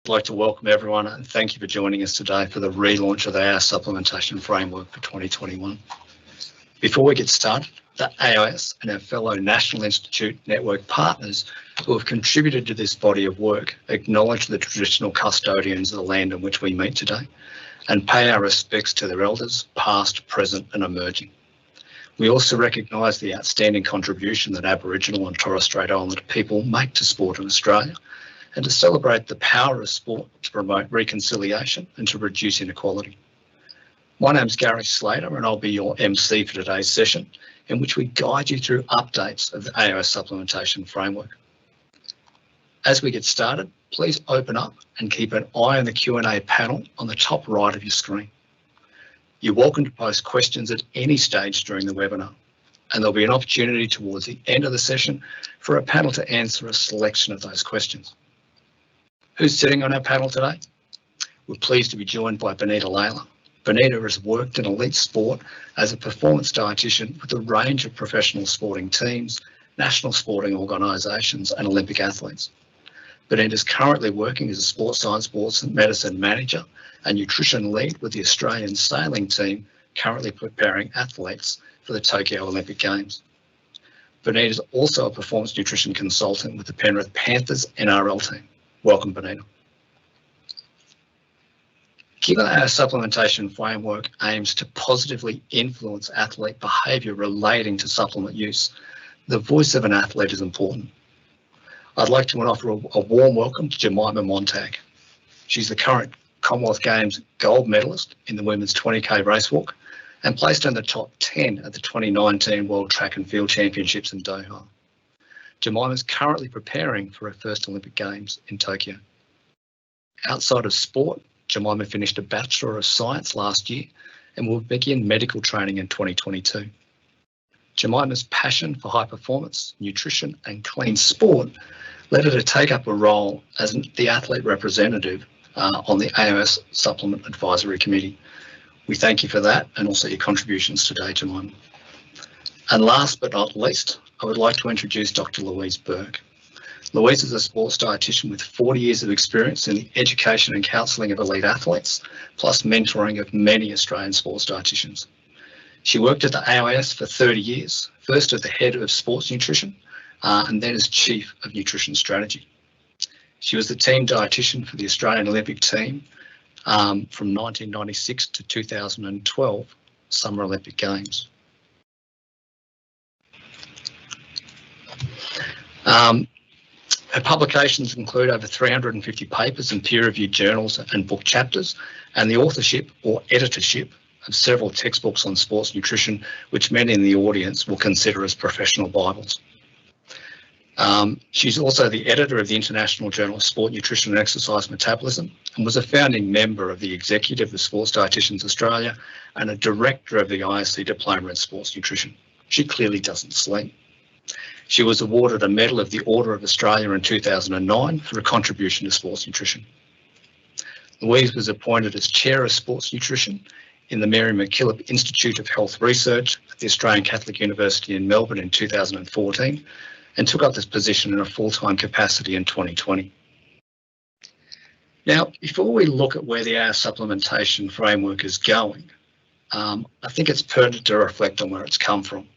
I'd like to welcome everyone and thank you for joining us today for the relaunch of the AIS Supplementation Framework for 2021. Before we get started, the AIS and our fellow National Institute network partners who have contributed to this body of work acknowledge the traditional custodians of the land on which we meet today and pay our respects to their elders, past, present and emerging. We also recognise the outstanding contribution that Aboriginal and Torres Strait Islander people make to sport in Australia, and to celebrate the power of sport to promote reconciliation and to reduce inequality. My name's Gary Slater and I'll be your MC for today's session, in which we guide you through updates of the AIS Supplementation Framework. As we get started, please open up and keep an eye on the Q&A panel on the top right of your screen. You're welcome to post questions at any stage during the webinar, and there'll be an opportunity towards the end of the session for a panel to answer a selection of those questions. Who's sitting on our panel today? We're pleased to be joined by Benita Lalor. Benita has worked in elite sport as a performance dietitian with a range of professional sporting teams, national sporting organisations and Olympic athletes. Benita is currently working as a sports science, sports medicine manager and nutrition lead with the Australian sailing team, currently preparing athletes for the Tokyo Olympic Games. Benita is also a performance nutrition consultant with the Penrith Panthers NRL team. Welcome, Benita. Given our supplementation framework aims to positively influence athlete behaviour relating to supplement use, the voice of an athlete is important. I'd like to offer a warm welcome to Jemima Montag. She's the current Commonwealth Games gold medalist in the women's 20k racewalk and placed in the top 10 at the 2019 World Track and Field Championships in Doha. Jemima is currently preparing for her first Olympic Games in Tokyo. Outside of sport, Jemima finished a Bachelor of Science last year and will begin medical training in 2022. Jemima's passion for high performance, nutrition and clean sport led her to take up a role as the athlete representative on the AIS Supplement Advisory Committee. We thank you for that and also your contributions today, Jemima. And last but not least, I would like to introduce Dr. Louise Burke. Louise is a sports dietitian with 40 years of experience in the education and counselling of elite athletes, plus mentoring of many Australian sports dietitians. She worked at the AIS for 30 years, first as the head of sports nutrition and then as chief of nutrition strategy. She was the team dietitian for the Australian Olympic team from 1996 to 2012 Summer Olympic Games. Her publications include over 350 papers in peer-reviewed journals and book chapters, and the authorship or editorship of several textbooks on sports nutrition, which many in the audience will consider as professional Bibles. She's also the editor of the International Journal of Sport Nutrition and Exercise Metabolism and was a founding member of the executive of Sports Dietitians Australia and a director of the ISC Diploma in Sports Nutrition. She clearly doesn't sleep. She was awarded a Medal of the Order of Australia in 2009 for a contribution to sports nutrition. Louise was appointed as Chair of Sports Nutrition in the Mary MacKillop Institute of Health Research at the Australian Catholic University in Melbourne in 2014 and took up this position in a full-time capacity in 2020. Now, before we look at where the AIS supplementation framework is going, I think it's pertinent to reflect on where it's come from.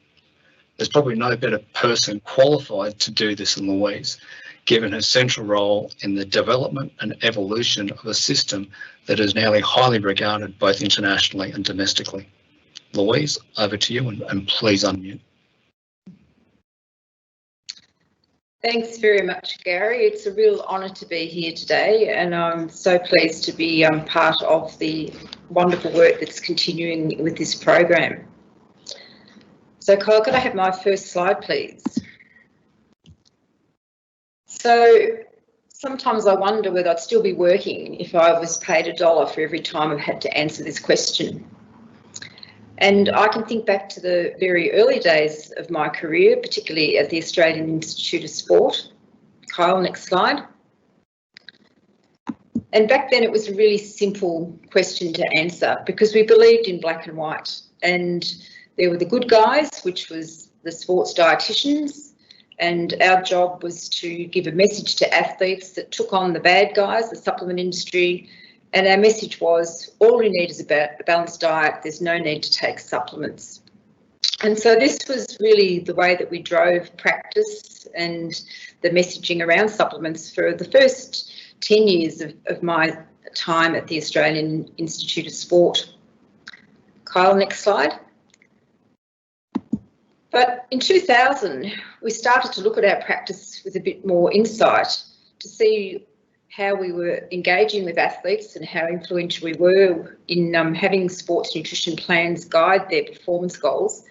There's probably no better person qualified to do this than Louise, given her central role in the development and evolution of a system that is now highly regarded both internationally and domestically. Louise, over to you and please unmute. Thanks very much, Gary. It's a real honour to be here today and I'm so pleased to be part of the wonderful work that's continuing with this program. So Kyle, could I have my first slide, please? So sometimes I wonder whether I'd still be working if I was paid $1 for every time I've had to answer this question. And I can think back to the very early days of my career, particularly at the Australian Institute of Sport. Kyle, next slide. And back then it was a really simple question to answer because we believed in black and white, and there were the good guys, which was the sports dietitians, And our job was to give a message to athletes that took on the bad guys, the supplement industry. And our message was, all we need is a balanced diet. There's no need to take supplements. And so this was really the way that we drove practice and the messaging around supplements for the first 10 years of my time at the Australian Institute of Sport. Kyle, next slide. But in 2000, we started to look at our practice with a bit more insight to see how we were engaging with athletes and how influential we were in having sports nutrition plans guide their performance goals.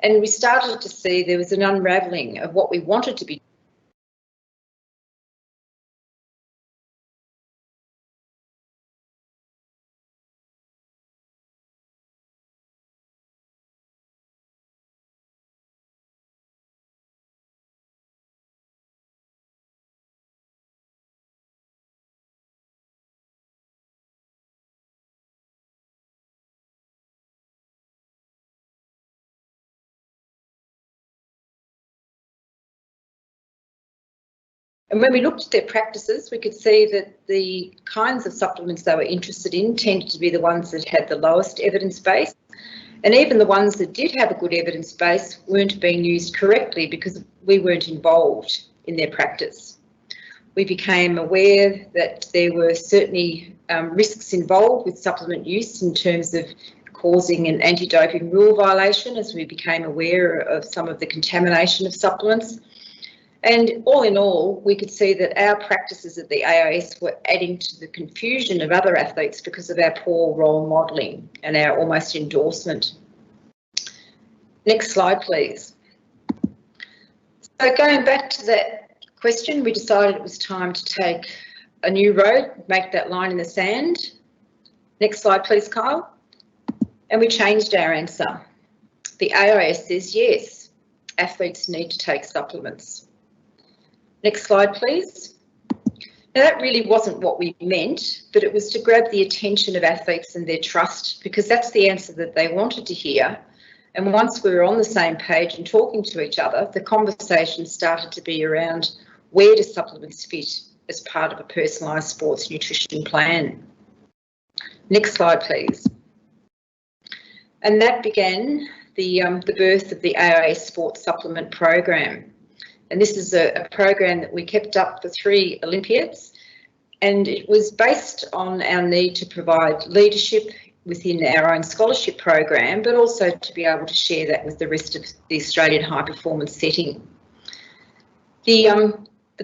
And we started to see there was an unravelling of what we wanted to be. And when we looked at their practices, we could see that the kinds of supplements they were interested in tended to be the ones that had the lowest evidence base. And even the ones that did have a good evidence base weren't being used correctly because we weren't involved in their practice. We became aware that there were certainly risks involved with supplement use in terms of causing an anti-doping rule violation as we became aware of some of the contamination of supplements. And all in all, we could see that our practices at the AIS were adding to the confusion of other athletes because of our poor role modelling and our almost endorsement. Next slide, please. So going back to that question, we decided it was time to take a new road, make that line in the sand. Next slide, please, Kyle. And we changed our answer. The AIS says yes, athletes need to take supplements. Next slide, please. Now, that really wasn't what we meant, but it was to grab the attention of athletes and their trust, because that's the answer that they wanted to hear. And once we were on the same page and talking to each other, the conversation started to be around where do supplements fit as part of a personalised sports nutrition plan. Next slide, please. And that began the birth of the AIS Sports Supplement Program. And this is a program that we kept up for 3 Olympiads, and it was based on our need to provide leadership within our own scholarship program, but also to be able to share that with the rest of the Australian high performance setting. The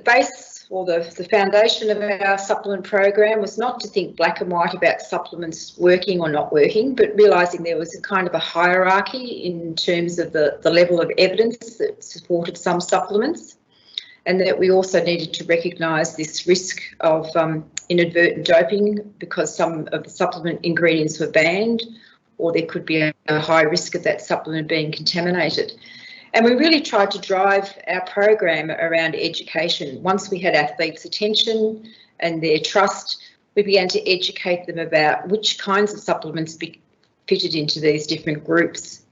base or the foundation of our supplement program was not to think black and white about supplements working or not working, but realising there was a kind of a hierarchy in terms of the level of evidence that supported some supplements, and that we also needed to recognise this risk of inadvertent doping because some of the supplement ingredients were banned, or there could be a high risk of that supplement being contaminated. And we really tried to drive our program around education. Once we had athletes' attention and their trust, we began to educate them about which kinds of supplements fitted into these different groups.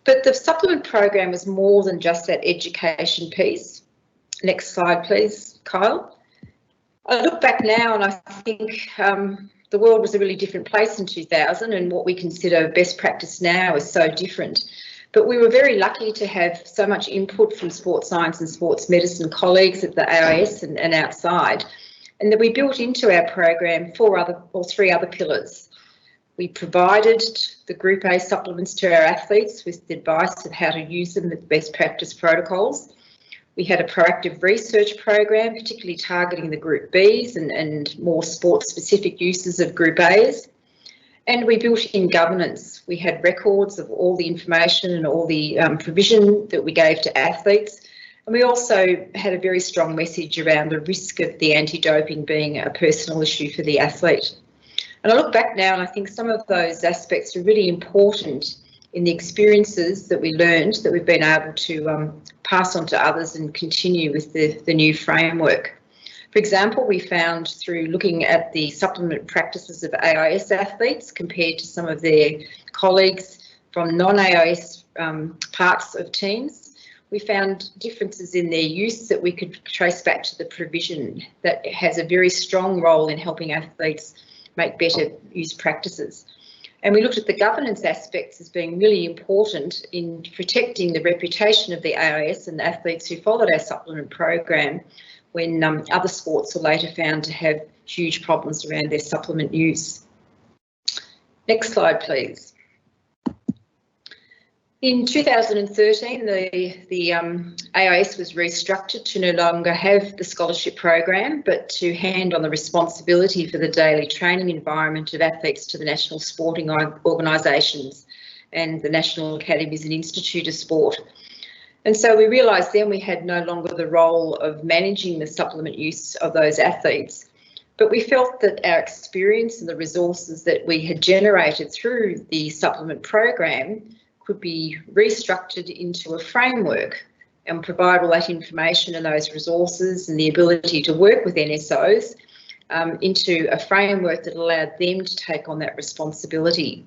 But the supplement program was more than just that education piece. Next slide, please, Kyle. I look back now and I think the world was a really different place in 2000, and what we consider best practice now is so different. But we were very lucky to have so much input from sports science and sports medicine colleagues at the AIS and outside, and that we built into our program 3 other pillars. We provided the Group A supplements to our athletes with the advice of how to use them with best practice protocols. We had a proactive research program, particularly targeting the Group Bs and more sports-specific uses of Group As. And we built in governance. We had records of all the information and all the provision that we gave to athletes. And we also had a very strong message around the risk of the anti-doping being a personal issue for the athlete. And I look back now and I think some of those aspects are really important in the experiences that we learned that we've been able to pass on to others and continue with the new framework. For example, we found through looking at the supplement practices of AIS athletes compared to some of their colleagues from non-AIS parts of teams, we found differences in their use that we could trace back to the provision that has a very strong role in helping athletes make better use practices. And we looked at the governance aspects as being really important in protecting the reputation of the AIS and the athletes who followed our supplement program when other sports were later found to have huge problems around their supplement use. Next slide, please. In 2013, the AIS was restructured to no longer have the scholarship program, but to hand on the responsibility for the daily training environment of athletes to the national sporting organisations and the National Academies and Institute of Sport. And so we realised then we had no longer the role of managing the supplement use of those athletes, but we felt that our experience and the resources that we had generated through the supplement program could be restructured into a framework and provide all that information and those resources and the ability to work with NSOs into a framework that allowed them to take on that responsibility.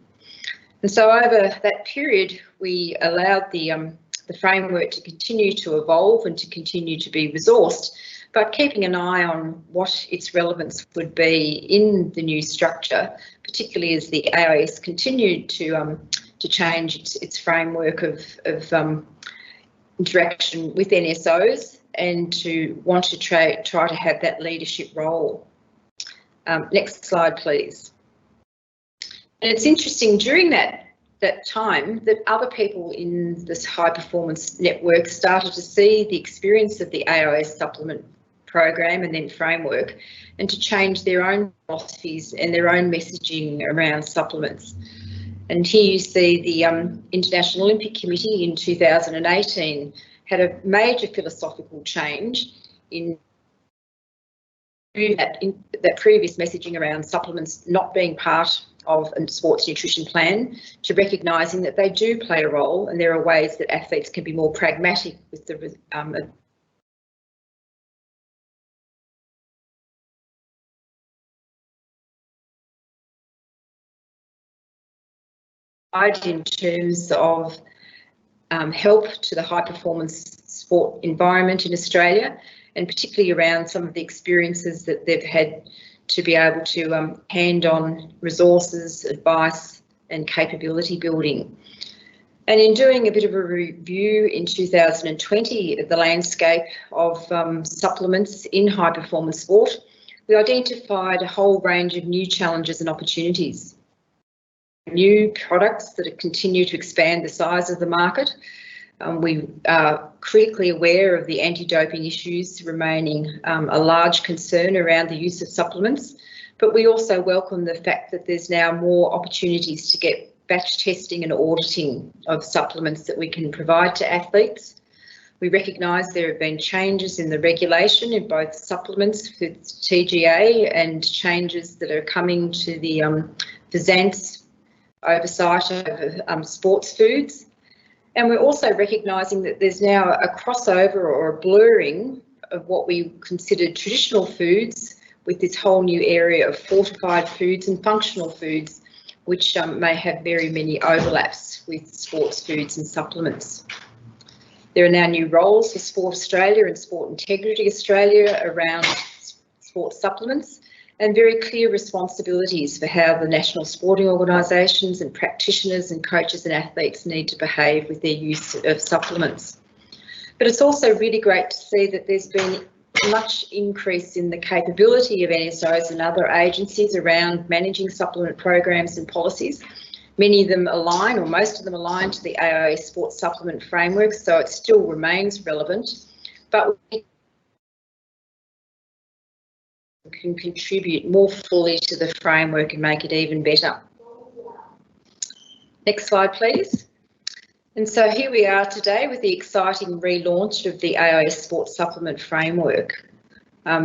And so over that period, we allowed the framework to continue to evolve and to continue to be resourced, but keeping an eye on what its relevance would be in the new structure, particularly as the AIS continued to change its framework of interaction with NSOs and to want to try to have that leadership role. Next slide, please. And it's interesting, during that time that other people in this high performance network started to see the experience of the AIS supplement program and then framework and to change their own philosophies and their own messaging around supplements. And here you see the International Olympic Committee in 2018 had a major philosophical change in that previous messaging around supplements not being part of a sports nutrition plan to recognising that they do play a role, and there are ways that athletes can be more pragmatic with the in terms of help to the high performance sport environment in Australia, and particularly around some of the experiences that they've had to be able to hand on resources, advice and capability building. And in doing a bit of a review in 2020 of the landscape of supplements in high performance sport, we identified a whole range of new challenges and opportunities. New products that continue to expand the size of the market. We are critically aware of the anti-doping issues remaining a large concern around the use of supplements, but we also welcome the fact that there's now more opportunities to get batch testing and auditing of supplements that we can provide to athletes. We recognise there have been changes in the regulation in both supplements with TGA and changes that are coming to the FSAN's oversight over sports foods. And we're also recognising that there's now a crossover or a blurring of what we considered traditional foods with this whole new area of fortified foods and functional foods, which may have very many overlaps with sports foods and supplements. There are now new roles for Sport Australia and Sport Integrity Australia around sports supplements, and very clear responsibilities for how the national sporting organisations and practitioners and coaches and athletes need to behave with their use of supplements. But it's also really great to see that there's been much increase in the capability of NSOs and other agencies around managing supplement programs and policies. Many of them align, or most of them align, to the AIS Sports Supplement Framework, so it still remains relevant, but we can contribute more fully to the framework and make it even better. Next slide, please. And so here we are today with the exciting relaunch of the AIS Sports Supplement Framework.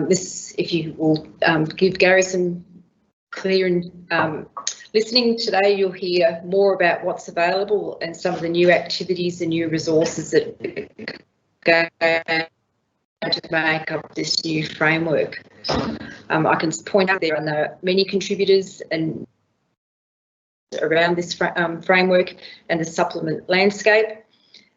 This, if you will give Gary some clear and listening today, you'll hear more about what's available and some of the new activities and new resources that go to make up this new framework. I can point out there are many contributors and around this framework and the supplement landscape.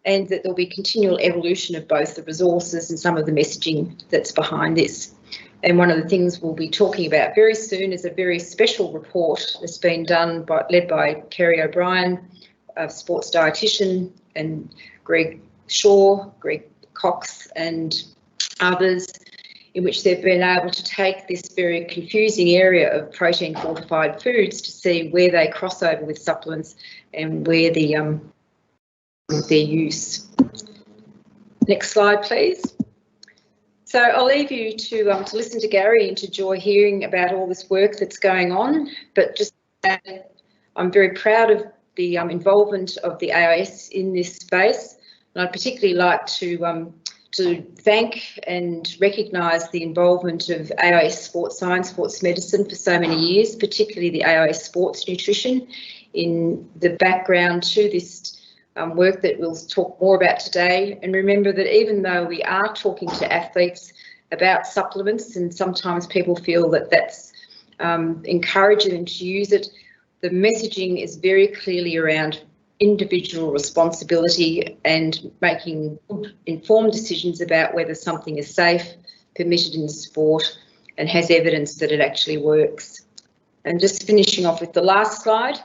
and that there'll be continual evolution of both the resources and some of the messaging that's behind this. And one of the things we'll be talking about very soon is a very special report that's been done led by Kerry O'Brien, a sports dietitian, and Greg Shaw, Greg Cox and others, in which they've been able to take this very confusing area of protein fortified foods to see where they cross over with supplements and where their use. Next slide, please. So I'll leave you to listen to Gary and to enjoy hearing about all this work that's going on, but just I'm very proud of the involvement of the AIS in this space, and I'd particularly like to thank and recognise the involvement of AIS Sports Science, Sports Medicine for so many years, particularly the AIS Sports Nutrition in the background to this work that we'll talk more about today. And remember that even though we are talking to athletes about supplements, and sometimes people feel that that's encouraging them to use it, the messaging is very clearly around individual responsibility and making informed decisions about whether something is safe, permitted in the sport, and has evidence that it actually works. And just finishing off with the last slide,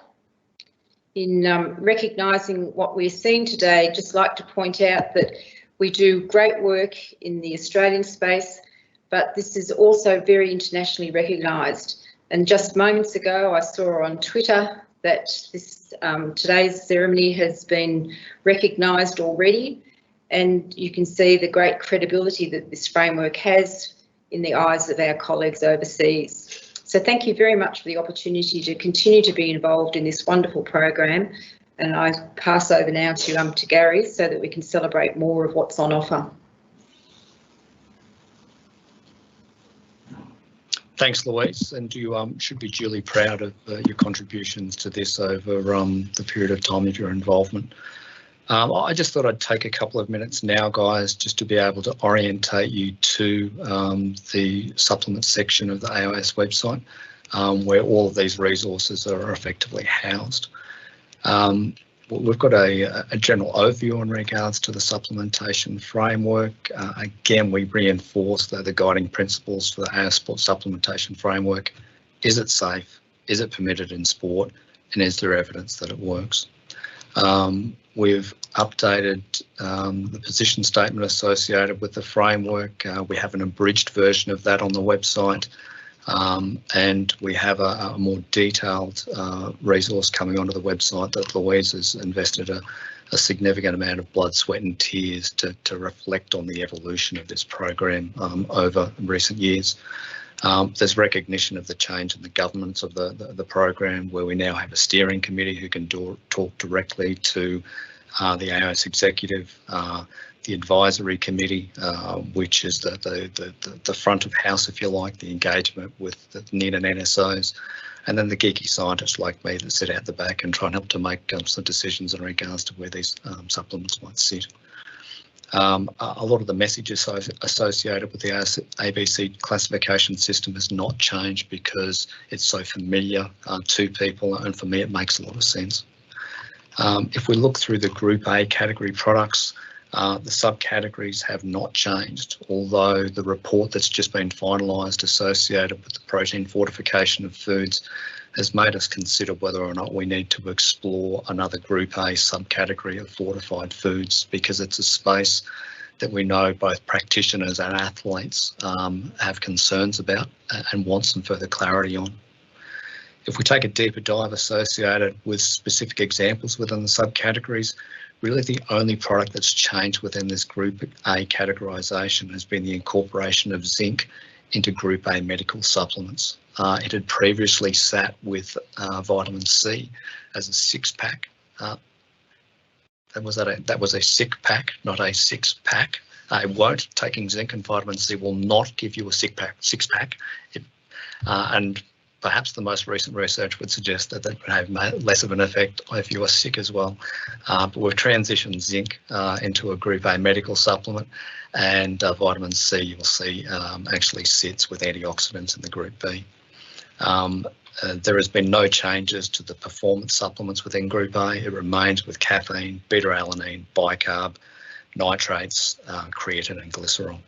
in recognising what we're seeing today, I'd just like to point out that we do great work in the Australian space, but this is also very internationally recognised. And just moments ago, I saw on Twitter that this today's ceremony has been recognised already, and you can see the great credibility that this framework has in the eyes of our colleagues overseas. So thank you very much for the opportunity to continue to be involved in this wonderful program, and I pass over now to Gary so that we can celebrate more of what's on offer. Thanks, Louise, and you should be duly proud of your contributions to this over the period of time of your involvement. I just thought I'd take a couple of minutes now, guys, just to be able to orientate you to the supplement section of the AIS website, where all of these resources are effectively housed. We've got a general overview in regards to the supplementation framework. Again, we reinforce the guiding principles for the AIS Sport Supplementation Framework. Is it safe? Is it permitted in sport? And is there evidence that it works? We've updated the position statement associated with the framework. We have an abridged version of that on the website. And we have a more detailed resource coming onto the website that Louise has invested a significant amount of blood, sweat and tears to reflect on the evolution of this program over recent years. There's recognition of the change in the governance of the program, where we now have a steering committee who can talk directly to the AIS executive, the advisory committee, which is the front of house, if you like, the engagement with the NIN and NSOs, and then the geeky scientists like me that sit out the back and try and help to make some decisions in regards to where these supplements might sit. A lot of the messages associated with the ABC classification system has not changed because it's so familiar to people, and for me it makes a lot of sense. If we look through the Group A category products, the subcategories have not changed, although the report that's just been finalised associated with the protein fortification of foods has made us consider whether or not we need to explore another Group A subcategory of fortified foods, because it's a space that we know both practitioners and athletes have concerns about and want some further clarity on. If we take a deeper dive associated with specific examples within the subcategories, really the only product that's changed within this Group A categorisation has been the incorporation of zinc into Group A medical supplements. It had previously sat with vitamin C as a six-pack. That was a sick pack, not a six-pack. It won't. Taking zinc and vitamin C will not give you a six-pack. And perhaps the most recent research would suggest that would have less of an effect if you are sick as well. But we've transitioned zinc into a Group A medical supplement, and vitamin C, you'll see, actually sits with antioxidants in the Group B. There has been no changes to the performance supplements within Group A. It remains with caffeine, beta-alanine, bicarb, nitrates, creatine and glycerol.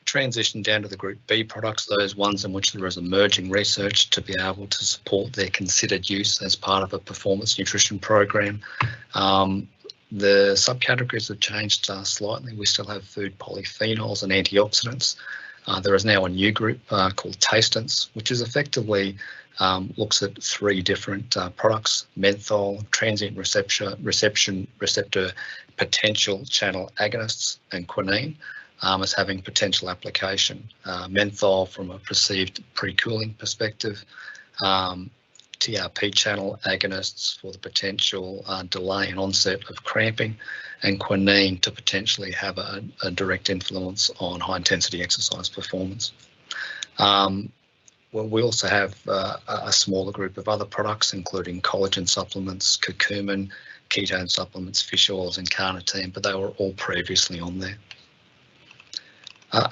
Transition down to the Group B products, those ones in which there is emerging research to be able to support their considered use as part of a performance nutrition program. The subcategories have changed slightly. We still have food polyphenols and antioxidants. There is now a new group called Tastants, which is effectively looks at 3 different products: menthol, transient receptor potential channel agonists, and quinine as having potential application. Menthol from a perceived pre-cooling perspective, TRP channel agonists for the potential delay in onset of cramping, and quinine to potentially have a direct influence on high-intensity exercise performance. Well, we also have a smaller group of other products, including collagen supplements, curcumin, ketone supplements, fish oils, and carnitine, but they were all previously on there.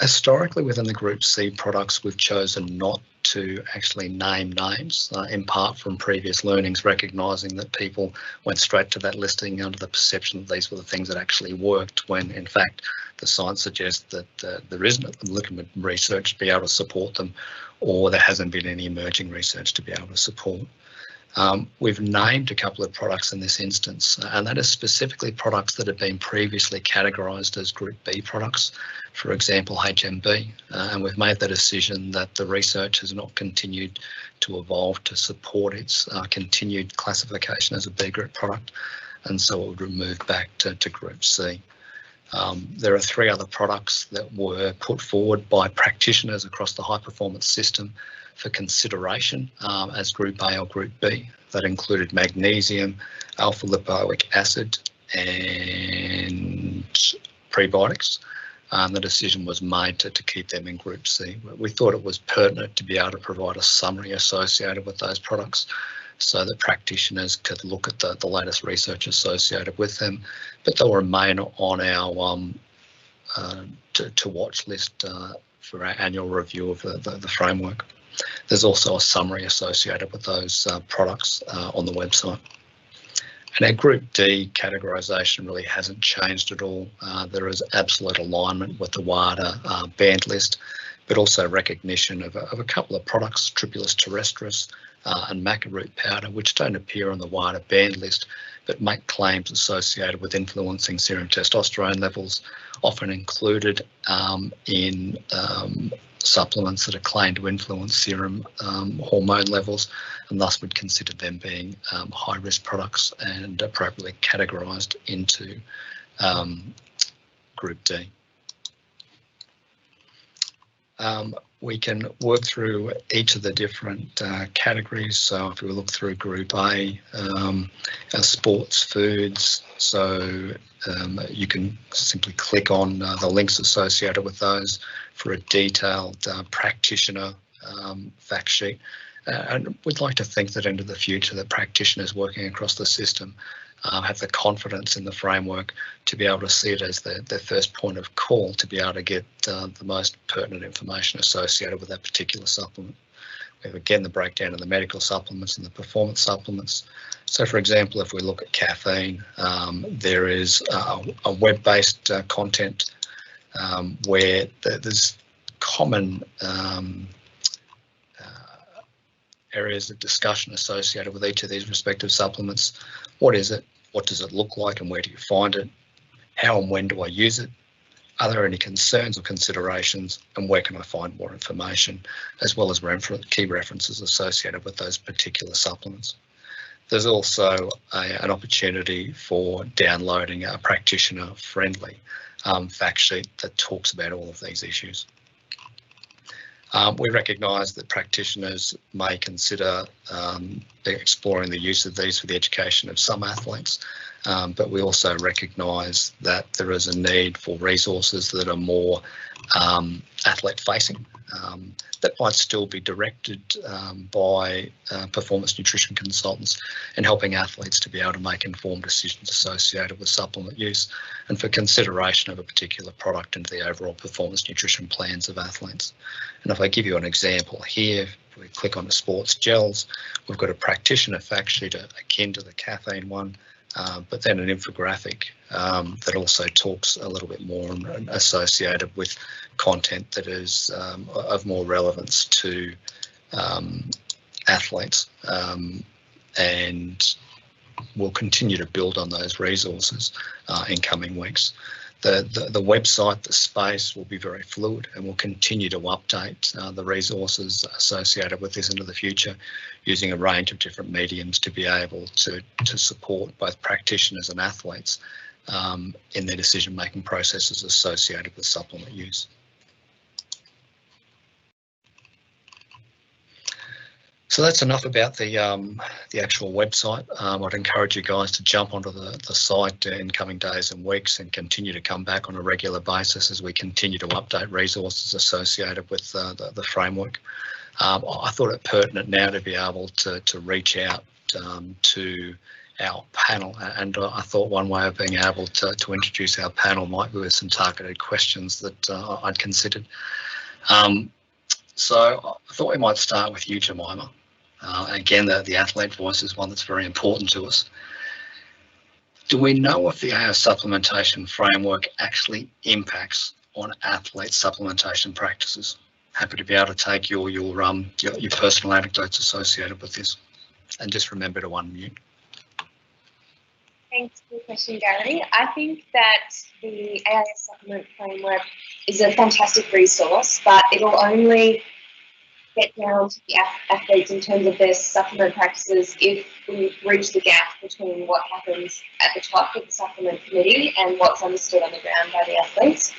Historically, within the Group C products, we've chosen not to actually name names, in part from previous learnings, recognising that people went straight to that listing under the perception that these were the things that actually worked, when in fact the science suggests that there isn't legitimate research to be able to support them, or there hasn't been any emerging research to be able to support. We've named a couple of products in this instance, and that is specifically products that have been previously categorised as Group B products, for example HMB, and we've made the decision that the research has not continued to evolve to support its continued classification as a B group product, and so it would move back to Group C. There are 3 other products that were put forward by practitioners across the high performance system for consideration as Group A or Group B. That included magnesium, alpha lipoic acid, and prebiotics. The decision was made to keep them in Group C. We thought it was pertinent to be able to provide a summary associated with those products, so that practitioners could look at the latest research associated with them, but they'll remain on our to watch list for our annual review of the framework. There's also a summary associated with those products on the website. And our Group D categorisation really hasn't changed at all. There is absolute alignment with the wider banned list, but also recognition of a couple of products, Tripulus terrestris and maca root powder, which don't appear on the wider banned list, but make claims associated with influencing serum testosterone levels, often included in supplements that are claimed to influence serum hormone levels, and thus would consider them being high-risk products and appropriately categorised into Group D. We can work through each of the different categories. So if we look through Group A, sports foods, so you can simply click on the links associated with those for a detailed practitioner fact sheet. And we'd like to think that into the future that practitioners working across the system have the confidence in the framework to be able to see it as their first point of call to be able to get the most pertinent information associated with that particular supplement. We have again the breakdown of the medical supplements and the performance supplements. So for example, if we look at caffeine, there is a web-based content where there's common areas of discussion associated with each of these respective supplements. What is it? What does it look like and where do you find it? How and when do I use it? Are there any concerns or considerations, and where can I find more information, as well as key references associated with those particular supplements? There's also an opportunity for downloading a practitioner-friendly fact sheet that talks about all of these issues. We recognise that practitioners may consider exploring the use of these for the education of some athletes, but we also recognise that there is a need for resources that are more athlete-facing that might still be directed by performance nutrition consultants and helping athletes to be able to make informed decisions associated with supplement use and for consideration of a particular product into the overall performance nutrition plans of athletes. And if I give you an example here, if we click on the sports gels, we've got a practitioner fact sheet akin to the caffeine one, but then an infographic that also talks a little bit more and associated with content that is of more relevance to athletes, and we'll continue to build on those resources in coming weeks. The website, the space will be very fluid, and we'll continue to update the resources associated with this into the future using a range of different mediums to be able to support both practitioners and athletes in their decision-making processes associated with supplement use. So that's enough about the actual website. I'd encourage you guys to jump onto the site in coming days and weeks and continue to come back on a regular basis as we continue to update resources associated with the framework. I thought it pertinent now to be able to reach out to our panel, and I thought one way of being able to introduce our panel might be with some targeted questions that I'd considered. So I thought we might start with you, Jemima. Again, the athlete voice is one that's very important to us. Do we know if the AIS supplementation framework actually impacts on athlete supplementation practices? Happy to be able to take your personal anecdotes associated with this, and just remember to unmute. Thanks for the question, Gary. I think that the AIS Supplement Framework is a fantastic resource, but it will only get down to the athletes in terms of their supplement practices if we bridge the gap between what happens at the top of the supplement committee and what's understood on the ground by the athletes.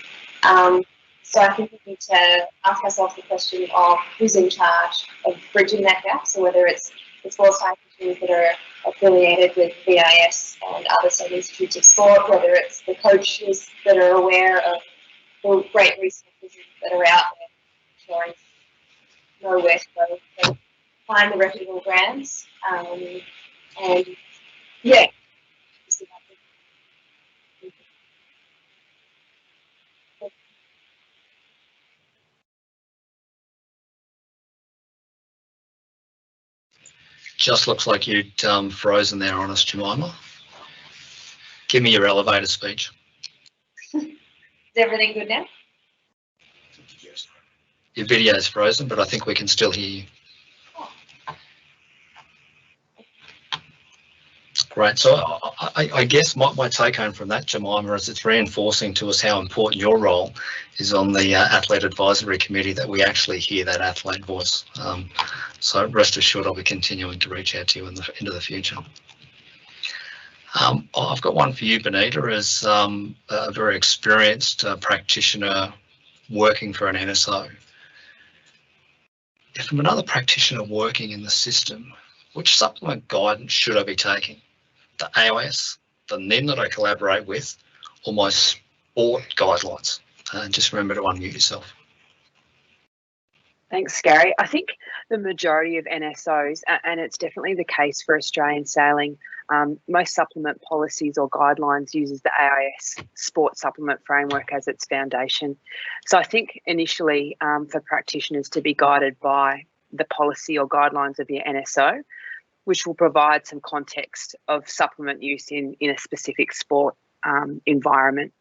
So I think we need to ask ourselves the question of who's in charge of bridging that gap. So whether it's the sports dietitians that are affiliated with BIS and other state institutes of sport, whether it's the coaches that are aware of the great resources that are out there, showing know where to go, so find the reputable brands, and yeah. Just looks like you'd frozen there on us, Jemima. Give me your elevator speech. Is everything good now? Yes. Your video's frozen, but I think we can still hear you. Great. So I guess my take home from that, Jemima, is it's reinforcing to us how important your role is on the Athlete Advisory Committee, that we actually hear that athlete voice. So rest assured I'll be continuing to reach out to you into the future. I've got one for you, Benita, as a very experienced practitioner working for an NSO. If I'm another practitioner working in the system, which supplement guidance should I be taking? The AIS, the NIN that I collaborate with, or my sport guidelines? Just remember to unmute yourself. Thanks, Gary. I think the majority of NSOs, and it's definitely the case for Australian sailing, most supplement policies or guidelines uses the AIS Sport Supplement Framework as its foundation. So I think initially for practitioners to be guided by the policy or guidelines of your NSO, which will provide some context of supplement use in a specific sport environment.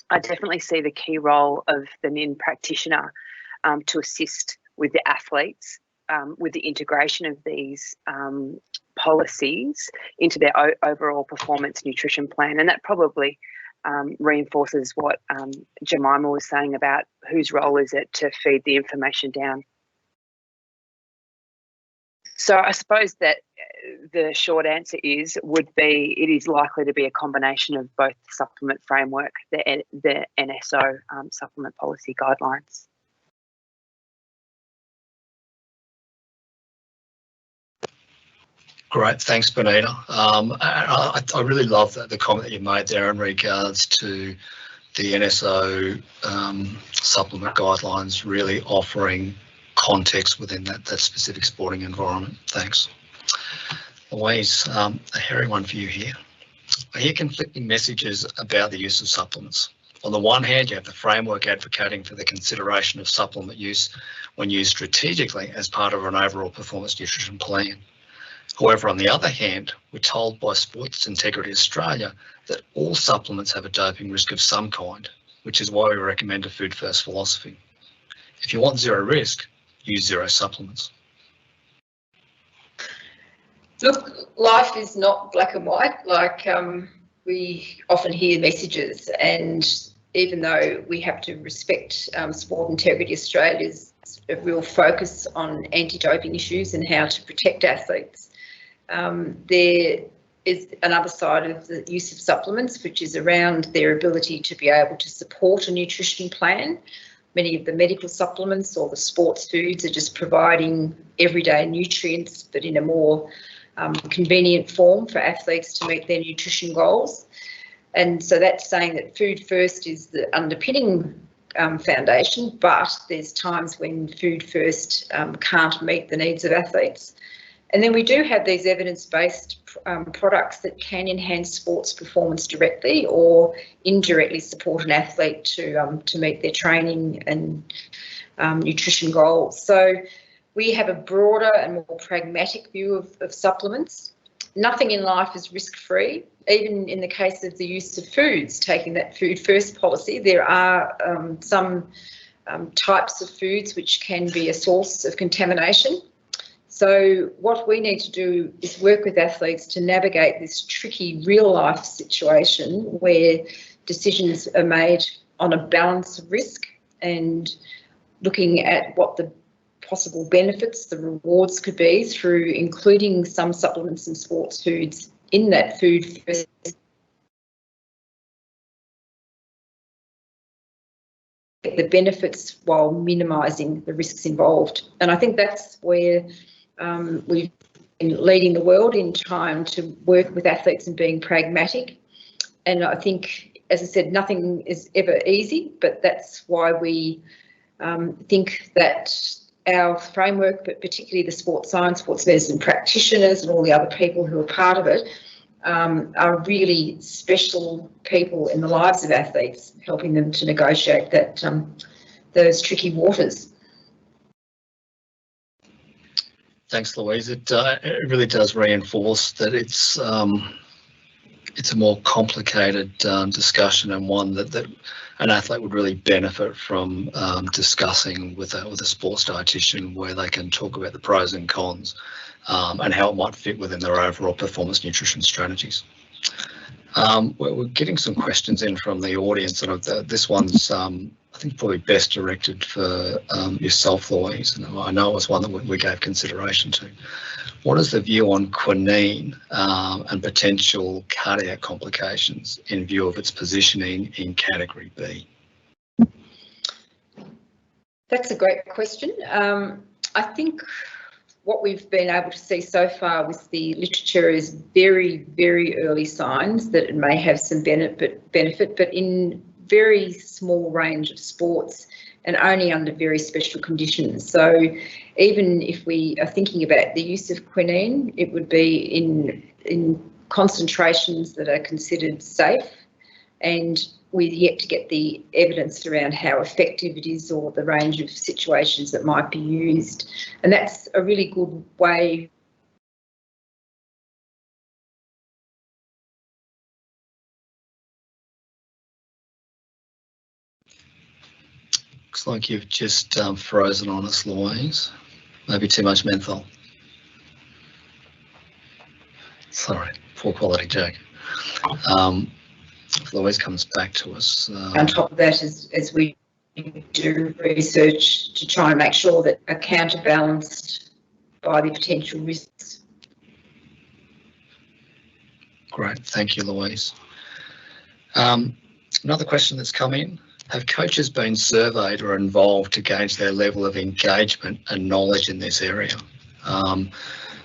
I definitely see the key role of the NIN practitioner to assist with the athletes with the integration of these policies into their overall performance nutrition plan. And that probably reinforces what Jemima was saying about whose role is it to feed the information down. So I suppose that the short answer would be it is likely to be a combination of both the supplement framework, the NSO supplement policy guidelines. Great, thanks, Benita. I really love the comment that you made there in regards to the NSO supplement guidelines really offering context within that specific sporting environment. Thanks. Louise, a hairy one for you here. I hear conflicting messages about the use of supplements. On the one hand, you have the framework advocating for the consideration of supplement use when used strategically as part of an overall performance nutrition plan. However, on the other hand, we're told by Sports Integrity Australia that all supplements have a doping risk of some kind, which is why we recommend a FoodFirst philosophy. If you want zero risk, use zero supplements. Look, life is not black and white. Like we often hear messages, and even though we have to respect Sport Integrity Australia's real focus on anti-doping issues and how to protect athletes, there is another side of the use of supplements, which is around their ability to be able to support a nutrition plan. Many of the medical supplements or the sports foods are just providing everyday nutrients, but in a more convenient form for athletes to meet their nutrition goals. And so that's saying that FoodFirst is the underpinning foundation, but there's times when FoodFirst can't meet the needs of athletes. And then we do have these evidence-based products that can enhance sports performance directly or indirectly support an athlete to meet their training and nutrition goals. So we have a broader and more pragmatic view of supplements. Nothing in life is risk-free. Even in the case of the use of foods, taking that FoodFirst policy, there are some types of foods which can be a source of contamination. So what we need to do is work with athletes to navigate this tricky real-life situation where decisions are made on a balance of risk and looking at what the possible benefits, the rewards could be through including some supplements and sports foods in that FoodFirst. The benefits while minimising the risks involved. And I think that's where we've been leading the world in trying to work with athletes and being pragmatic. And I think, as I said, nothing is ever easy, but that's why we think that our framework, but particularly the sports science, sports medicine practitioners and all the other people who are part of it, are really special people in the lives of athletes, helping them to negotiate that those tricky waters. Thanks, Louise. It really does reinforce that it's a more complicated discussion, and one that an athlete would really benefit from discussing with a sports dietitian, where they can talk about the pros and cons and how it might fit within their overall performance nutrition strategies. We're getting some questions in from the audience, and this one's I think probably best directed for yourself, Louise, and I know it was one that we gave consideration to. What is the view on quinine and potential cardiac complications in view of its positioning in Category B? That's a great question. I think what we've been able to see so far with the literature is very, very early signs that it may have some benefit, but in very small range of sports and only under very special conditions. So even if we are thinking about the use of quinine, it would be in concentrations that are considered safe, and we're yet to get the evidence around how effective it is or the range of situations that might be used. And that's a really good way Looks like you've just frozen on us, Louise. Maybe too much menthol. Sorry, poor quality joke. If Louise comes back to us. on top of that, as we do research to try and make sure that are counterbalanced by the potential risks. Great, thank you, Louise. Another question that's come in. Have coaches been surveyed or involved to gauge their level of engagement and knowledge in this area?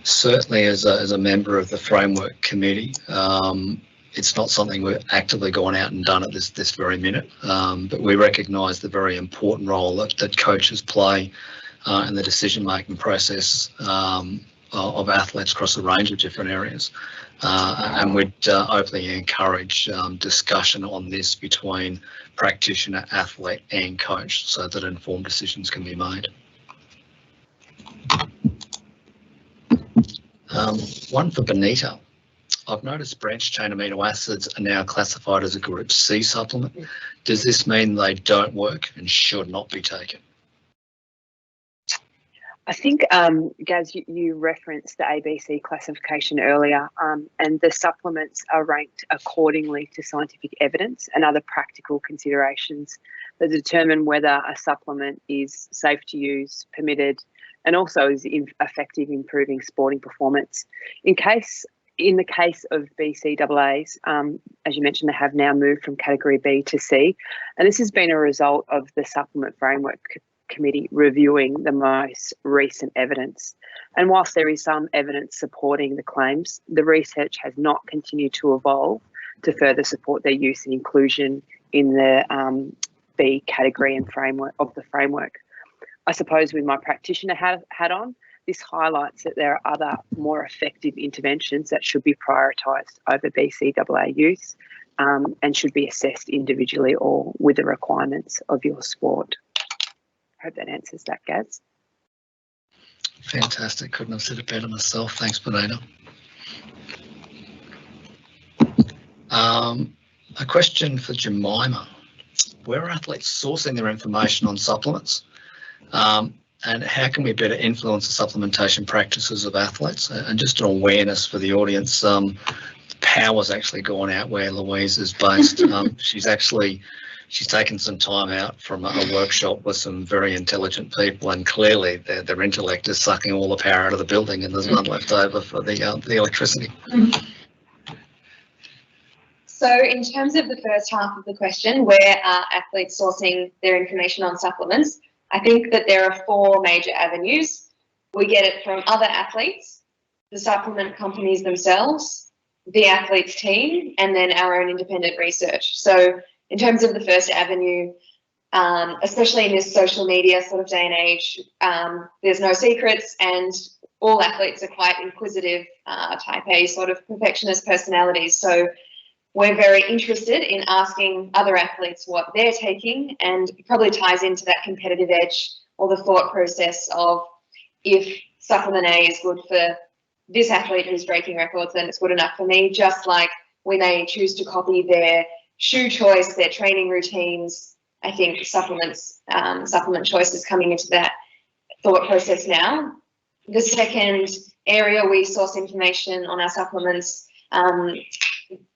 Certainly as a member of the framework committee, it's not something we're actively gone out and done at this very minute, but we recognise the very important role that coaches play in the decision-making process of athletes across a range of different areas. And we'd openly encourage discussion on this between practitioner, athlete and coach so that informed decisions can be made. One for Benita. I've noticed branched chain amino acids are now classified as a group C supplement. Does this mean they don't work and should not be taken? I think, Gaz, you referenced the ABC classification earlier, and the supplements are ranked accordingly to scientific evidence and other practical considerations that determine whether a supplement is safe to use, permitted, and also is effective in improving sporting performance. In the case of BCAAs, as you mentioned, they have now moved from category B to C, and this has been a result of the Supplement Framework Committee reviewing the most recent evidence. And whilst there is some evidence supporting the claims, the research has not continued to evolve to further support their use and inclusion in the B category and framework of the framework. I suppose with my practitioner hat on, this highlights that there are other more effective interventions that should be prioritised over BCAA use and should be assessed individually or with the requirements of your sport. I hope that answers that, Gaz. Fantastic. Couldn't have said it better myself. Thanks, Benita. A question for Jemima. Where are athletes sourcing their information on supplements? And how can we better influence the supplementation practices of athletes? And just an awareness for the audience, power's actually gone out where Louise is based. She's taken some time out from a workshop with some very intelligent people, and clearly their intellect is sucking all the power out of the building, and there's none left over for the electricity. So in terms of the first half of the question, where are athletes sourcing their information on supplements? I think that there are 4 major avenues. We get it from other athletes, the supplement companies themselves, the athletes team, and then our own independent research. So in terms of the first avenue, especially in this social media sort of day and age, there's no secrets, and all athletes are quite inquisitive, type A sort of perfectionist personalities. So we're very interested in asking other athletes what they're taking, and it probably ties into that competitive edge or the thought process of, if supplement A is good for this athlete who's breaking records, then it's good enough for me. Just like we may choose to copy their shoe choice, their training routines. I think supplement choice is coming into that thought process now. The second area we source information on our supplements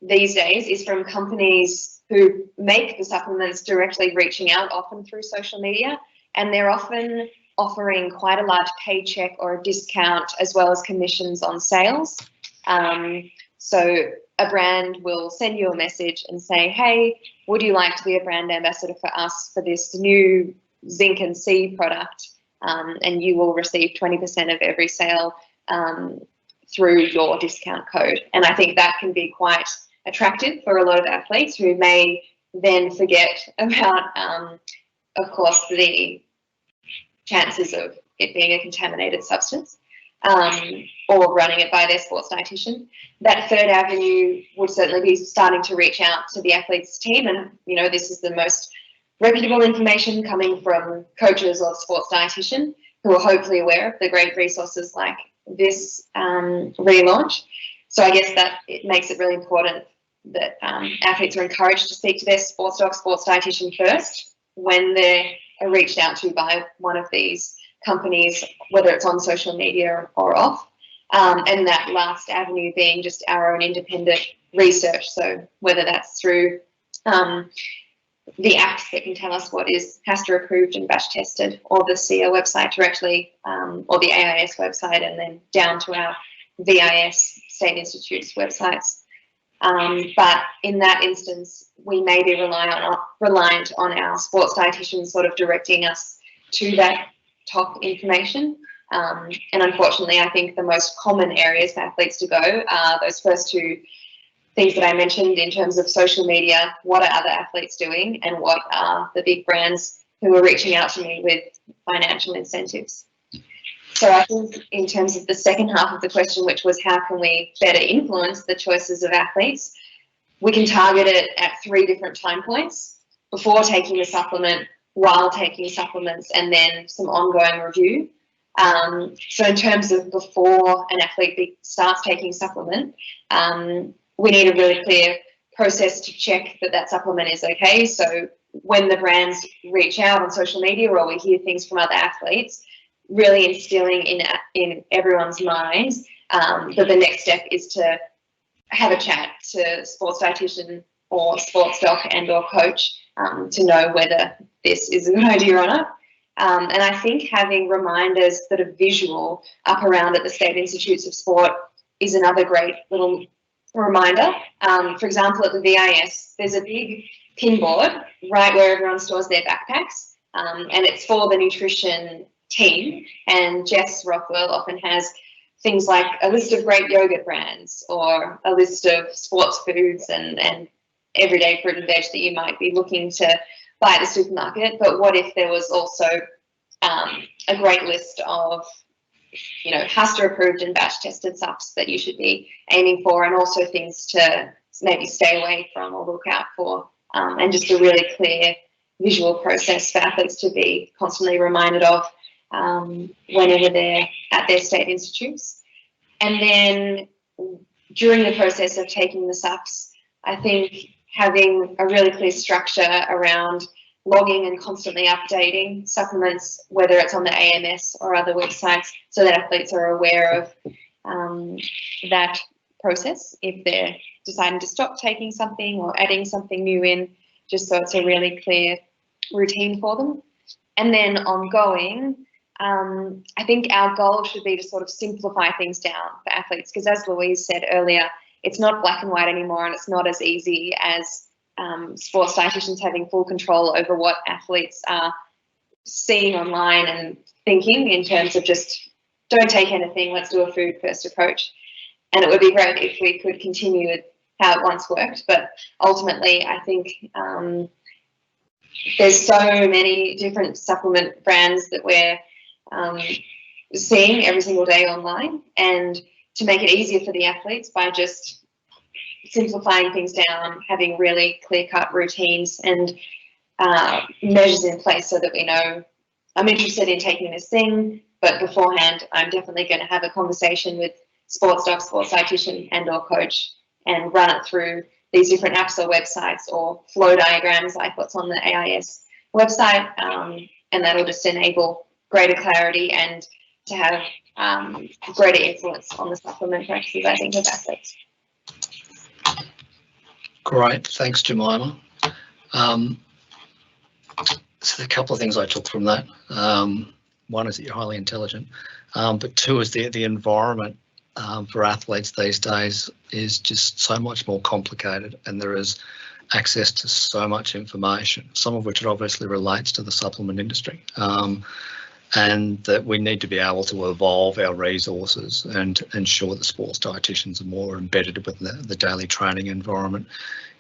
these days is from companies who make the supplements directly, reaching out often through social media, and they're often offering quite a large paycheck or a discount as well as commissions on sales. So a brand will send you a message and say, hey, would you like to be a brand ambassador for us for this new zinc and C product? And you will receive 20% of every sale through your discount code. And I think that can be quite attractive for a lot of athletes who may then forget about, of course, the chances of it being a contaminated substance, or running it by their sports dietitian. That third avenue would certainly be starting to reach out to the athletes team, and this is the most reputable information coming from coaches or sports dietitian who are hopefully aware of the great resources like this relaunch. So I guess that it makes it really important that athletes are encouraged to speak to their sports doc, sports dietitian first when they're reached out to by one of these companies, whether it's on social media or off. And that last avenue being just our own independent research. So whether that's through the apps that can tell us what is HASTA approved and batch tested, or the CO website directly, or the AIS website, and then down to our VIS State Institute's websites. But in that instance, we may be reliant on our sports dietitian sort of directing us to that top information. And unfortunately, I think the most common areas for athletes to go are those first two things that I mentioned in terms of social media, what are other athletes doing, and what are the big brands who are reaching out to me with financial incentives. So I think in terms of the second half of the question, which was how can we better influence the choices of athletes, we can target it at 3 different time points: before taking the supplement, while taking supplements, and then some ongoing review. So in terms of before an athlete starts taking supplement, we need a really clear process to check that that supplement is okay. So when the brands reach out on social media or we hear things from other athletes, really instilling in everyone's minds that the next step is to have a chat to sports dietitian or sports doc and or coach to know whether this is a good idea or not. And I think having reminders that are visual up around at the State Institutes of Sport is another great little reminder. For example, at the VIS, there's a big pin board right where everyone stores their backpacks, and it's for the nutrition team. And Jess Rockwell often has things like a list of great yogurt brands or a list of sports foods and everyday fruit and veg that you might be looking to buy at the supermarket. But what if there was also a great list of, you know, HASTA approved and batch tested subs that you should be aiming for, and also things to maybe stay away from or look out for, and just a really clear visual process for athletes to be constantly reminded of whenever they're at their state institutes. And then during the process of taking the SUPs, I think having a really clear structure around logging and constantly updating supplements, whether it's on the AMS or other websites, so that athletes are aware of that process if they're deciding to stop taking something or adding something new in, just so it's a really clear routine for them. And then ongoing, I think our goal should be to sort of simplify things down for athletes, because as Louise said earlier, it's not black and white anymore, and it's not as easy as sports dietitians having full control over what athletes are seeing online and thinking in terms of just don't take anything, let's do a food first approach. And it would be great if we could continue with how it once worked, but ultimately I think there's so many different supplement brands that we're seeing every single day online, and to make it easier for the athletes by just simplifying things down, having really clear-cut routines and measures in place so that we know I'm interested in taking this thing, but beforehand I'm definitely going to have a conversation with sports doc, sports dietitian and or coach and run it through these different apps or websites or flow diagrams like what's on the AIS website, and that'll just enable greater clarity and to have greater influence on the supplement practices, I think, of athletes. Great, thanks, Jemima. So a couple of things I took from that. One is that you're highly intelligent, but two is the environment for athletes these days is just so much more complicated, and there is access to so much information, some of which obviously relates to the supplement industry. And that we need to be able to evolve our resources and ensure that sports dietitians are more embedded with the daily training environment.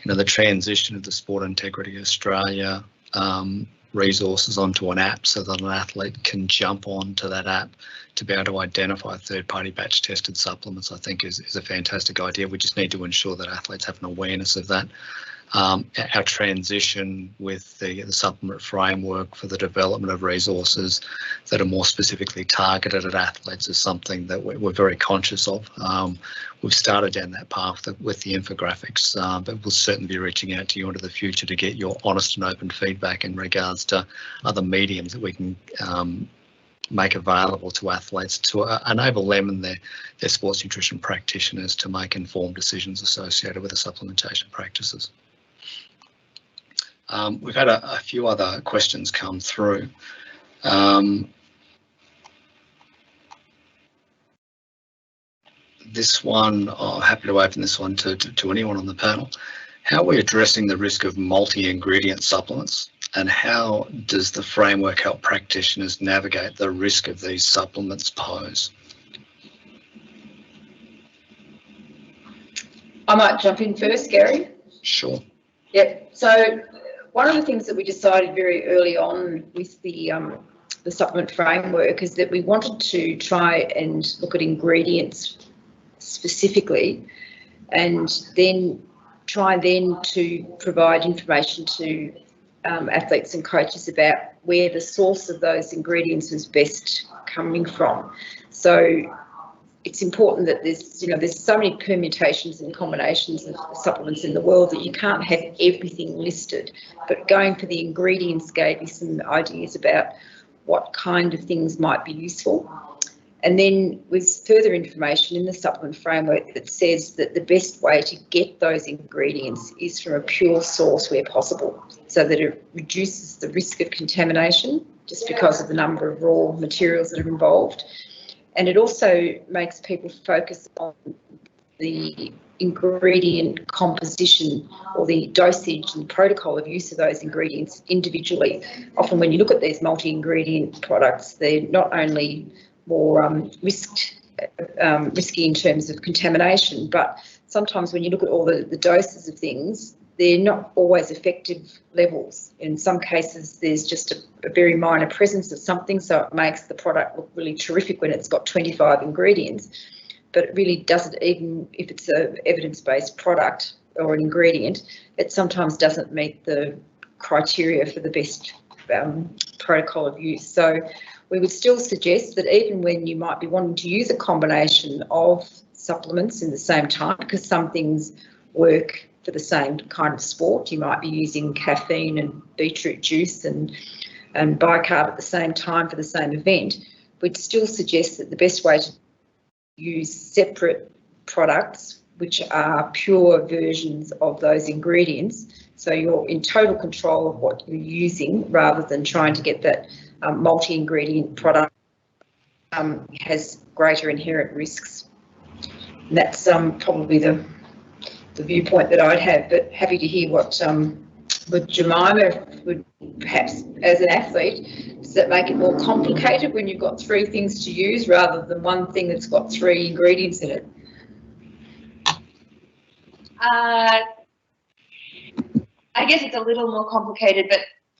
You know, the transition of the Sport Integrity Australia resources onto an app so that an athlete can jump onto that app to be able to identify third-party batch tested supplements, I think is a fantastic idea. We just need to ensure that athletes have an awareness of that. Our transition with the supplement framework for the development of resources that are more specifically targeted at athletes is something that we're very conscious of. We've started down that path with the infographics, but we'll certainly be reaching out to you into the future to get your honest and open feedback in regards to other mediums that we can make available to athletes to enable them and their sports nutrition practitioners to make informed decisions associated with the supplementation practices. We've had a few other questions come through. This one, I'm happy to open this one to anyone on the panel. How are we addressing the risk of multi-ingredient supplements, and how does the framework help practitioners navigate the risk of these supplements pose? I might jump in first, Gary. Sure. Yep. So one of the things that we decided very early on with the supplement framework is that we wanted to try and look at ingredients specifically, and then try to provide information to athletes and coaches about where the source of those ingredients was best coming from. So it's important that there's so many permutations and combinations of supplements in the world that you can't have everything listed, but going for the ingredients gave you some ideas about what kind of things might be useful. And then with further information in the supplement framework that says that the best way to get those ingredients is from a pure source where possible, so that it reduces the risk of contamination just because of the number of raw materials that are involved. And it also makes people focus on the ingredient composition or the dosage and protocol of use of those ingredients individually. Often when you look at these multi-ingredient products, they're not only more risky in terms of contamination, but sometimes when you look at all the doses of things, they're not always effective levels. In some cases, there's just a very minor presence of something, so it makes the product look really terrific when it's got 25 ingredients, but it really doesn't, even if it's an evidence-based product or an ingredient, it sometimes doesn't meet the criteria for the best protocol of use. So we would still suggest that even when you might be wanting to use a combination of supplements in the same time, because some things work for the same kind of sport, you might be using caffeine and beetroot juice and bicarb at the same time for the same event, we'd still suggest that the best way to use separate products which are pure versions of those ingredients, so you're in total control of what you're using rather than trying to get that multi-ingredient product has greater inherent risks. And that's probably the viewpoint that I'd have, but happy to hear what Jemima would perhaps, as an athlete, does that make it more complicated when you've got 3 things to use rather than one thing that's got 3 ingredients in it? I guess it's a little more complicated, but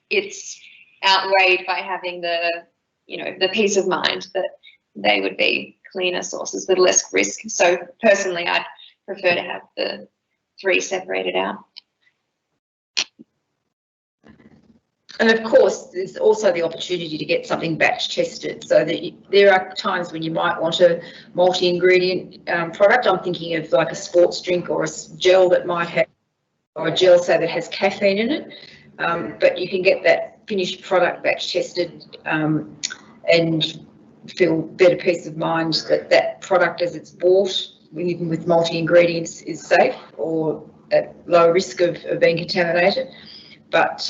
it's outweighed by having the peace of mind that they would be cleaner sources with less risk. So personally, I'd prefer to have the 3 separated out. And of course, there's also the opportunity to get something batch tested, so that there are times when you might want a multi-ingredient product. I'm thinking of like a sports drink or a gel that might have, or a gel say that has caffeine in it, but you can get that finished product batch tested and feel better peace of mind that that product as it's bought, even with multi-ingredients, is safe or at low risk of being contaminated. But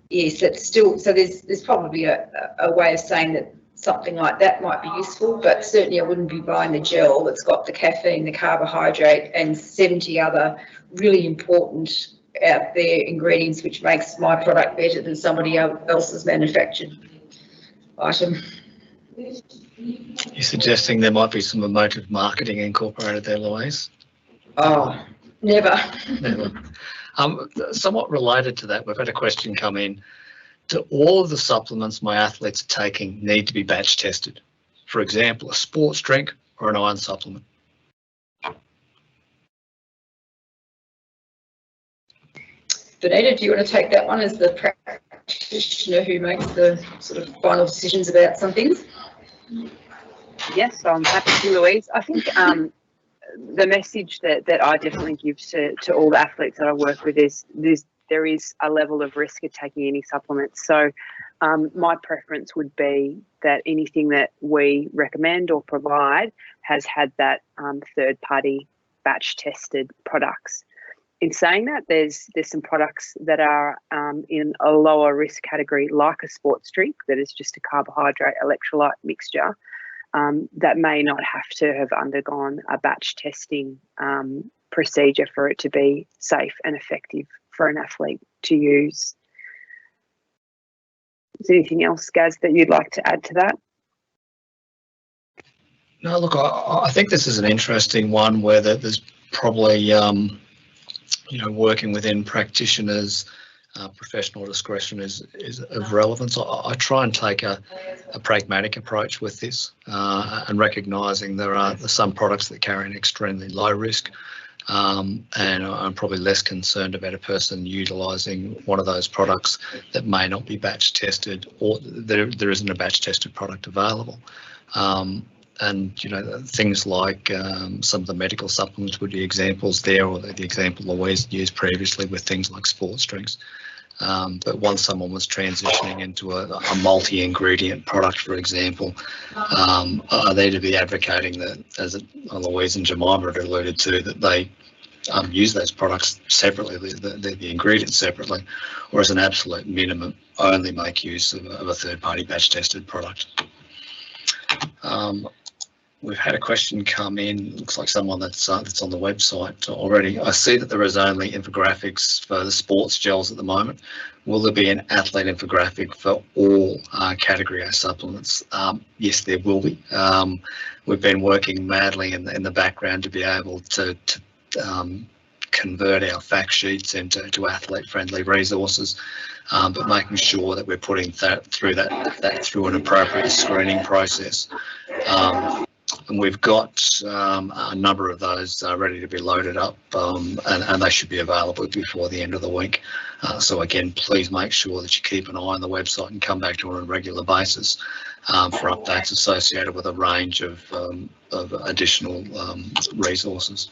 yes, it's still, so there's probably a way of saying that something like that might be useful, but certainly I wouldn't be buying the gel that's got the caffeine, the carbohydrate and 70 other really important out there ingredients which makes my product better than somebody else's manufactured item. You're suggesting there might be some emotive marketing incorporated there, Louise? Oh, never. Never. Somewhat related to that, we've had a question come in. Do all of the supplements my athletes are taking need to be batch tested? For example, a sports drink or an iron supplement? Benita, do you want to take that one as the practitioner who makes the sort of final decisions about some things? Yes, I'm happy to, Louise. I think the message that I definitely give to all the athletes that I work with is there is a level of risk of taking any supplements. So my preference would be that anything that we recommend or provide has had that third-party batch tested products. In saying that, there's some products that are in a lower risk category, like a sports drink that is just a carbohydrate electrolyte mixture, that may not have to have undergone a batch testing procedure for it to be safe and effective for an athlete to use. Is there anything else, Gaz, that you'd like to add to that? No, look, I think this is an interesting one where there's probably, you know, working within practitioners, professional discretion is of relevance. I try and take a pragmatic approach with this, and recognising there are some products that carry an extremely low risk, and I'm probably less concerned about a person utilising one of those products that may not be batch tested, or there isn't a batch tested product available. And, you know, things like some of the medical supplements would be examples there, or the example Louise used previously with things like sports drinks. But once someone was transitioning into a multi-ingredient product, for example, are they to be advocating that, as Louise and Jemima had alluded to, that they use those products separately, the ingredients separately, or as an absolute minimum, only make use of a third-party batch-tested product. We've had a question come in, looks like someone that's on the website already. I see that there is only infographics for the sports gels at the moment. Will there be an athlete infographic for all category A supplements? Yes, there will be. We've been working madly in the background to be able to convert our fact sheets into athlete-friendly resources, but making sure that we're putting that through an appropriate screening process. And we've got a number of those ready to be loaded up, and they should be available before the end of the week. So again, please make sure that you keep an eye on the website and come back to it on a regular basis for updates associated with a range of additional resources.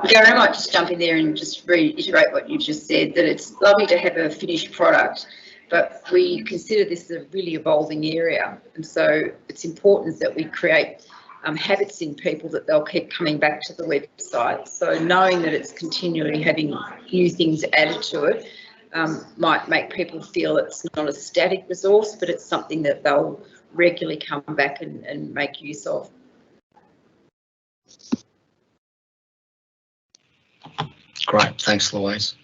Gary, I might just jump in there and just reiterate what you've just said, that it's lovely to have a finished product, but we consider this a really evolving area, and so it's important that we create habits in people that they'll keep coming back to the website. So knowing that it's continually having new things added to it might make people feel it's not a static resource, but it's something that they'll regularly come back and make use of. Great, thanks, Louise.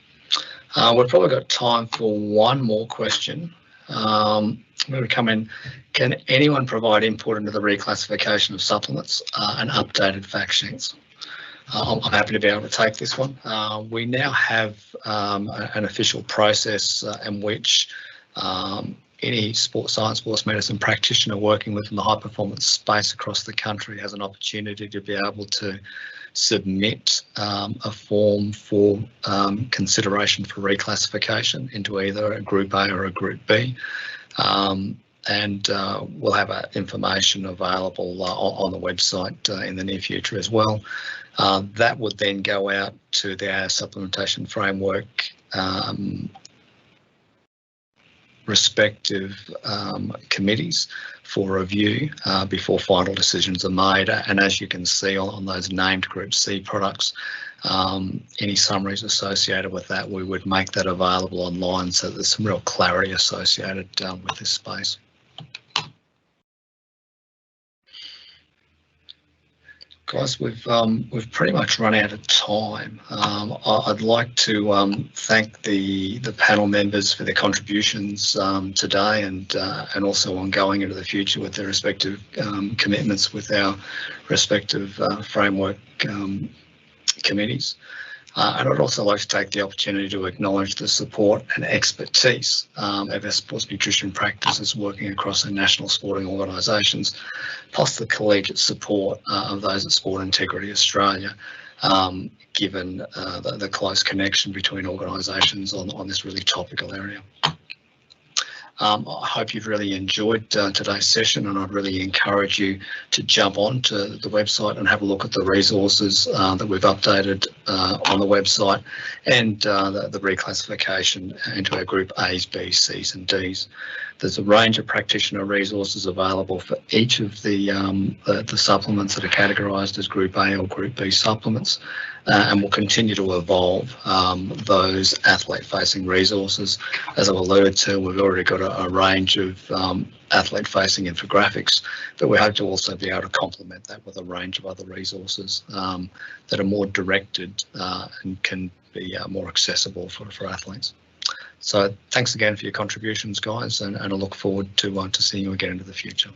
We've probably got time for one more question. I'm going to come in. Can anyone provide input into the reclassification of supplements and updated fact sheets? I'm happy to be able to take this one. We now have an official process in which any sports science, sports medicine practitioner working within the high performance space across the country has an opportunity to be able to submit a form for consideration for reclassification into either a Group A or a Group B. And we'll have information available on the website in the near future as well. That would then go out to the AIS Supplementation Framework respective committees for review before final decisions are made. And as you can see on those named Group C products, any summaries associated with that, we would make that available online, so there's some real clarity associated with this space. Guys, we've pretty much run out of time. I'd like to thank the panel members for their contributions today, and also ongoing into the future with their respective commitments with our respective framework committees. And I'd also like to take the opportunity to acknowledge the support and expertise of our sports nutrition practices working across our national sporting organisations, plus the collegiate support of those at Sport Integrity Australia, given the close connection between organisations on this really topical area. I hope you've really enjoyed today's session, and I'd really encourage you to jump on to the website and have a look at the resources that we've updated on the website, and the reclassification into our Group A's, B's, C's and D's. There's a range of practitioner resources available for each of the supplements that are categorised as Group A or Group B supplements, and we'll continue to evolve those athlete-facing resources. As I've alluded to, we've already got a range of athlete-facing infographics, but we hope to also be able to complement that with a range of other resources that are more directed and can be more accessible for athletes. So thanks again for your contributions, guys, and I look forward to seeing you again into the future.